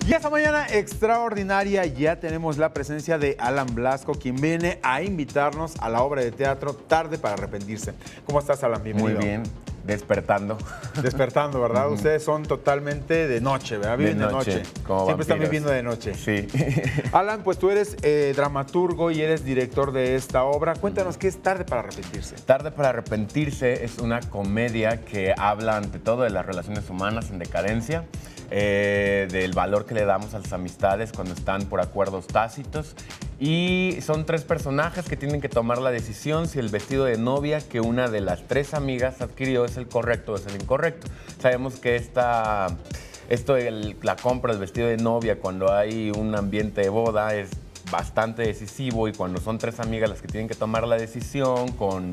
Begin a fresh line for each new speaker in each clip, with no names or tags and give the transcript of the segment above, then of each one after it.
Y esta mañana extraordinaria ya tenemos la presencia de Alan Blasco, quien viene a invitarnos a la obra de teatro Tarde para Arrepentirse. ¿Cómo estás, Alan? Bienvenido.
Muy bien, despertando.
Despertando, ¿verdad? Ustedes son totalmente de noche, ¿verdad? Viven de noche. Siempre están viviendo de noche.
Sí.
Alan, pues tú eres dramaturgo y eres director de esta obra. Cuéntanos, ¿qué es Tarde para Arrepentirse?
Tarde para Arrepentirse es una comedia que habla ante todo de las relaciones humanas en decadencia, del valor que le damos a las amistades cuando están por acuerdos tácitos. Y son tres personajes que tienen que tomar la decisión si el vestido de novia que una de las tres amigas adquirió es el correcto o es el incorrecto. Sabemos que la compra del vestido de novia cuando hay un ambiente de boda es bastante decisivo, y cuando son tres amigas las que tienen que tomar la decisión con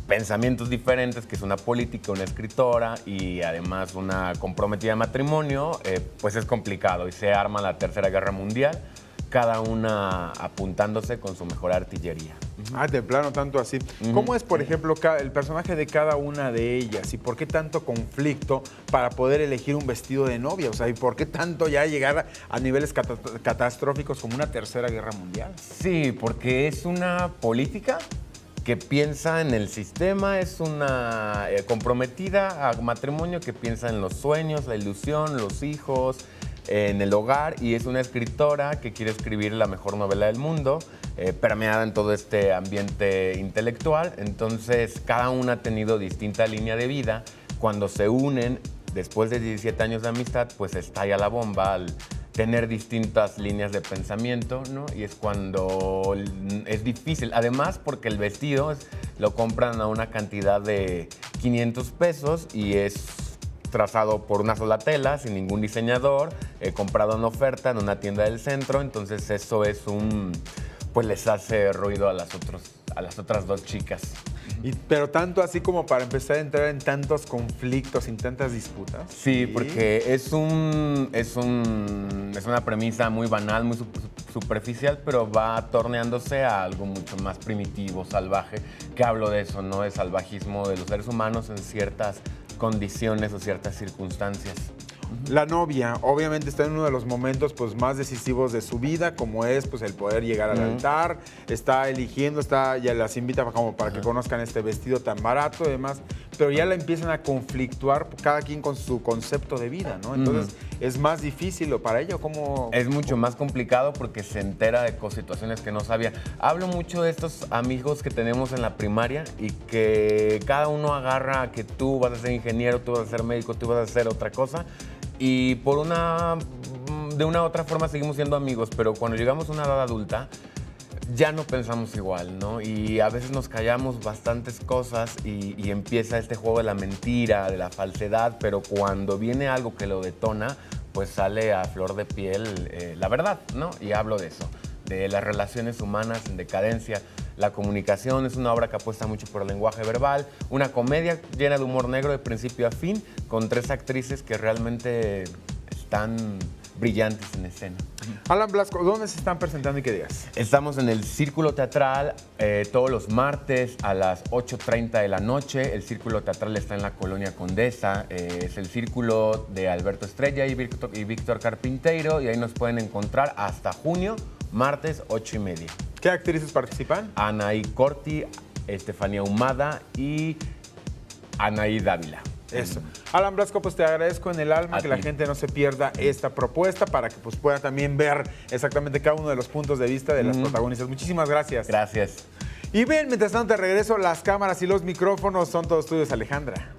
pensamientos diferentes, que es una política, una escritora y además una comprometida de matrimonio, pues es complicado y se arma la Tercera Guerra Mundial, cada una apuntándose con su mejor artillería.
Ah, de plano, tanto así. ¿Cómo es, por ejemplo, el personaje de cada una de ellas? ¿Y por qué tanto conflicto para poder elegir un vestido de novia? O sea, ¿y por qué tanto ya llegar a niveles catastróficos como una Tercera Guerra Mundial?
Sí, porque es una política que piensa en el sistema, es una comprometida a matrimonio que piensa en los sueños, la ilusión, los hijos, en el hogar, y es una escritora que quiere escribir la mejor novela del mundo, permeada en todo este ambiente intelectual. Entonces, cada una ha tenido distinta línea de vida. Cuando se unen, después de 17 años de amistad, pues estalla la bomba al tener distintas líneas de pensamiento, ¿no? Y es cuando es difícil. Además, porque el vestido lo compran a una cantidad de 500 pesos y es trazado por una sola tela, sin ningún diseñador, comprado en oferta en una tienda del centro. Entonces eso es pues les hace ruido a las otras dos chicas.
Pero tanto así como para empezar a entrar en tantos conflictos, en tantas disputas.
Sí, porque es una premisa muy banal, muy superficial, pero va torneándose a algo mucho más primitivo, salvaje, que hablo de eso, ¿no? El salvajismo de los seres humanos en ciertas condiciones o ciertas circunstancias.
La novia obviamente está en uno de los momentos pues, más decisivos de su vida, como es pues, el poder llegar al altar, está eligiendo, ya las invita como para que conozcan este vestido tan barato y demás, pero ya la empiezan a conflictuar cada quien con su concepto de vida, ¿no? Entonces, ¿es más difícil para ella o cómo?
Es mucho más complicado porque se entera de situaciones que no sabía. Hablo mucho de estos amigos que tenemos en la primaria y que cada uno agarra que tú vas a ser ingeniero, tú vas a ser médico, tú vas a hacer otra cosa. Y de una u otra forma seguimos siendo amigos, pero cuando llegamos a una edad adulta ya no pensamos igual, ¿no? Y a veces nos callamos bastantes cosas y empieza este juego de la mentira, de la falsedad, pero cuando viene algo que lo detona, pues sale a flor de piel la verdad, ¿no? Y hablo de eso, de las relaciones humanas en decadencia. La comunicación es una obra que apuesta mucho por el lenguaje verbal, una comedia llena de humor negro de principio a fin, con tres actrices que realmente están brillantes en escena.
Alan Blasco, ¿dónde se están presentando y qué días?
Estamos en el Círculo Teatral todos los martes a las 8:30 de la noche. El Círculo Teatral está en la Colonia Condesa. Es el círculo de Alberto Estrella y Víctor Carpinteiro, y ahí nos pueden encontrar hasta junio, martes 8:30.
¿Qué actrices participan?
Anaí Corti, Estefanía Humada y Anaí Dávila.
Eso. Alan Blasco, pues te agradezco en el alma que la
ti.
gente no se pierda esta propuesta para que pues, pueda también ver exactamente cada uno de los puntos de vista de las protagonistas. Muchísimas gracias.
Gracias.
Y bien, mientras tanto te regreso, las cámaras y los micrófonos son todos tuyos, Alejandra.